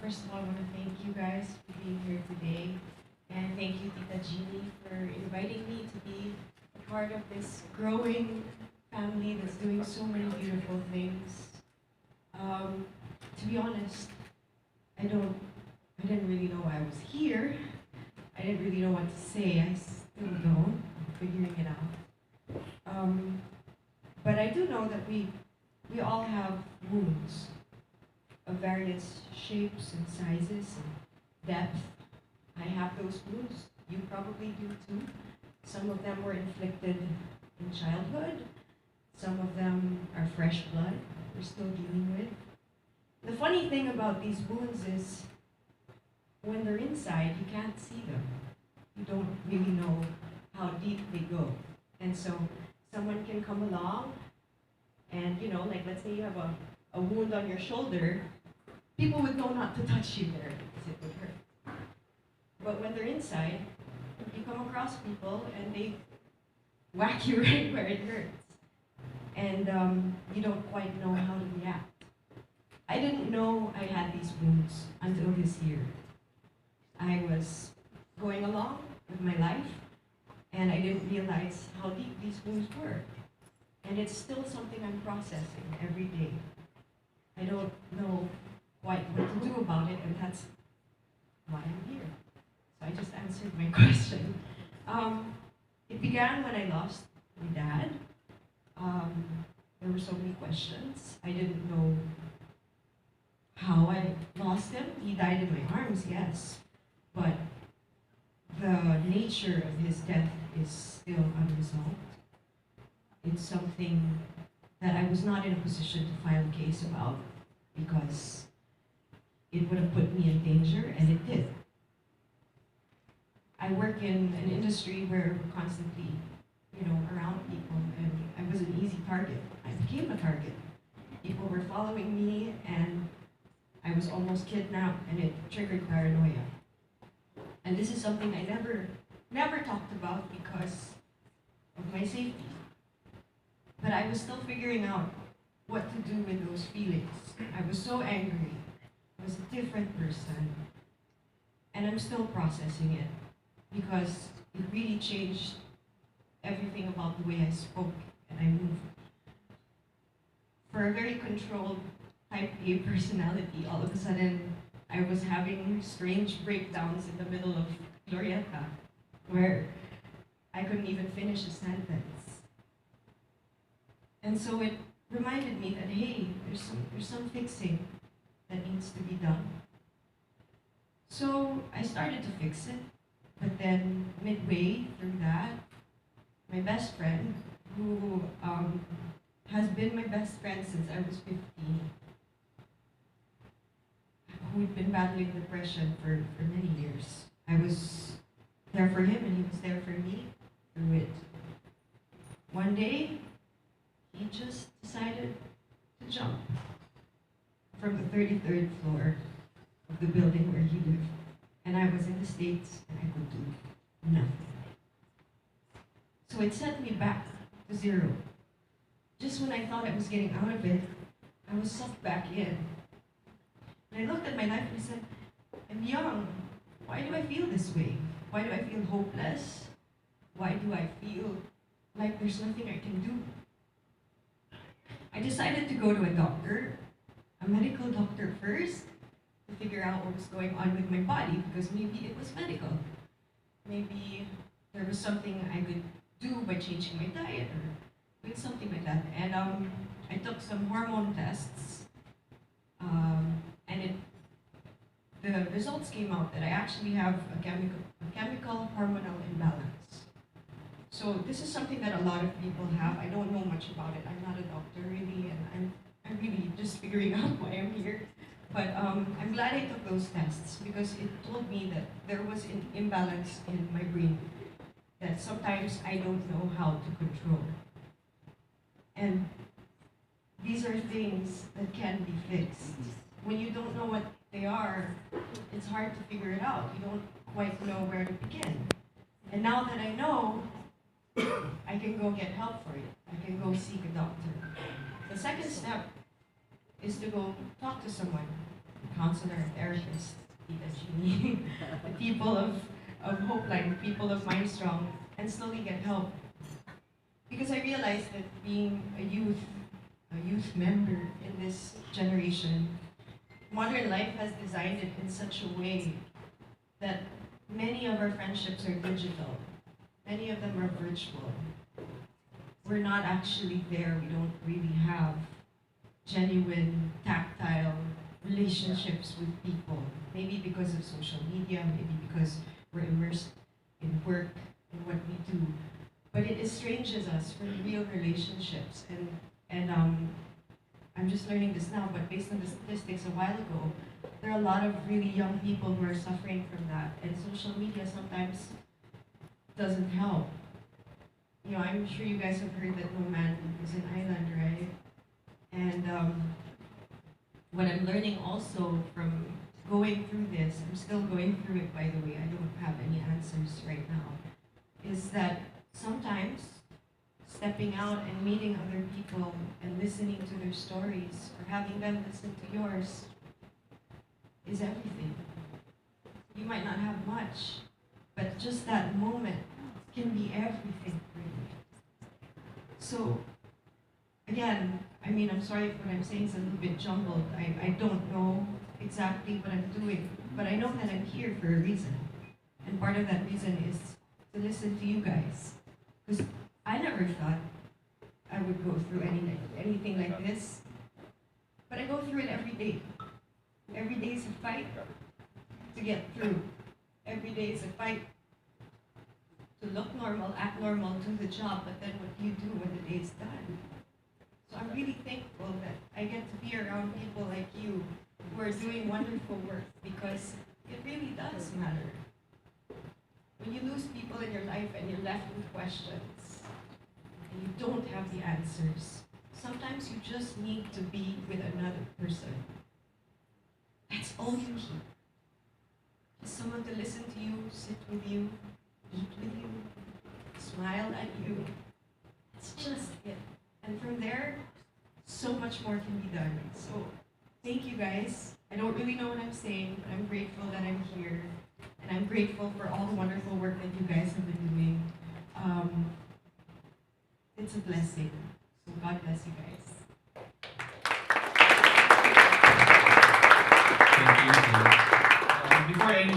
first of all, I want to thank you guys for being here today. And thank you, Tita Jeannie, for inviting me to be a part of this growing family that's doing so many beautiful things. To be honest, I didn't really know I was here. I didn't really know what to say. I still don't. I'm figuring it out. But I do know that we all have wounds of various shapes and sizes and depth. I have those wounds. You probably do too. Some of them were inflicted in childhood. Some of them are fresh blood we're still dealing with. The funny thing about these wounds is when they're inside, you can't see them. You don't really know how deep they go. And so someone can come along and, like let's say you have a wound on your shoulder, people would know not to touch you there because it would hurt. But when they're inside, you come across people and they whack you right where it hurts. And you don't quite know how to react. I didn't know I had these wounds until this year. I was going along with my life and I didn't realize how deep these wounds were. And it's still something I'm processing every day. I don't know quite what to do about it, and that's why I'm here. So I just answered my question. It began when I lost my dad. There were so many questions. I didn't know how I lost him. He died in my arms, yes, but the nature of his death is still unresolved. It's something that I was not in a position to file a case about because it would have put me in danger, and it did. I work in an industry where we're constantly, around people, and I was an easy target. I became a target. People were following me, and I was almost kidnapped, and it triggered paranoia. And this is something I never talked about because of my safety. But I was still figuring out what to do with those feelings. I was so angry. I was a different person. And I'm still processing it because it really changed everything about the way I spoke and I moved. For a very controlled type A personality, all of a sudden I was having strange breakdowns in the middle of Glorieta where I couldn't even finish a sentence. And so it reminded me that, hey, there's some fixing that needs to be done. So I started to fix it, but then midway through that, my best friend, who has been my best friend since I was 15, who'd been battling depression for many years. I was there for him and he was there for me through it. One day, he just decided to jump from the 33rd floor of the building where he lived. And I was in the States and I could do nothing. So it sent me back to zero. Just when I thought I was getting out of it, I was sucked back in. And I looked at my life and I said, I'm young. Why do I feel this way? Why do I feel hopeless? Why do I feel like there's nothing I can do? I decided to go to a doctor, a medical doctor first, to figure out what was going on with my body because maybe it was medical. Maybe there was something I could do by changing my diet or doing something like that. And I took some hormone tests, and the results came out that I actually have a chemical hormonal imbalance. So this is something that a lot of people have. I don't know much about it. I'm not a doctor really, and I'm really just figuring out why I'm here. But I'm glad I took those tests because it told me that there was an imbalance in my brain that sometimes I don't know how to control. And these are things that can be fixed. When you don't know what they are, it's hard to figure it out. You don't quite know where to begin. And now that I know, I can go get help for it. I can go seek a doctor. The second step is to go talk to someone. counselor, therapist, Tita Jeannie, the people of Hopeline, the people of Mind Strong, and slowly get help. Because I realized that being a youth member in this generation, modern life has designed it in such a way that many of our friendships are digital. Many of them are virtual. We're not actually there. We don't really have genuine, tactile relationships with people. Maybe because of social media, maybe because we're immersed in work and what we do. But it estranges us from real relationships. And I'm just learning this now, but based on the statistics a while ago, there are a lot of really young people who are suffering from that. And social media sometimes doesn't help. You know, I'm sure you guys have heard that no man is an island, right? And what I'm learning also from going through this, I'm still going through it by the way, I don't have any answers right now, is that sometimes stepping out and meeting other people and listening to their stories or having them listen to yours is everything. You might not have much, but just that moment can be everything for you. So, again, I mean, I'm sorry if what I'm saying is a little bit jumbled. I don't know exactly what I'm doing, but I know that I'm here for a reason. And part of that reason is to listen to you guys. Because I never thought I would go through anything like this, but I go through it every day. Every day is a fight to get through. Every day is a fight to look normal, act normal, do the job, but then what do you do when the day is done? So I'm really thankful that I get to be around people like you who are doing wonderful work because it really does matter. When you lose people in your life and you're left with questions and you don't have the answers, sometimes you just need to be with another person. That's all you need. Just someone to listen to you, sit with you, eat with you, smile at you. That's just it. And from there, so much more can be done. So thank you guys. I don't really know what I'm saying, but I'm grateful that I'm here. And I'm grateful for all the wonderful work that you guys have been doing. It's a blessing. So God bless you guys.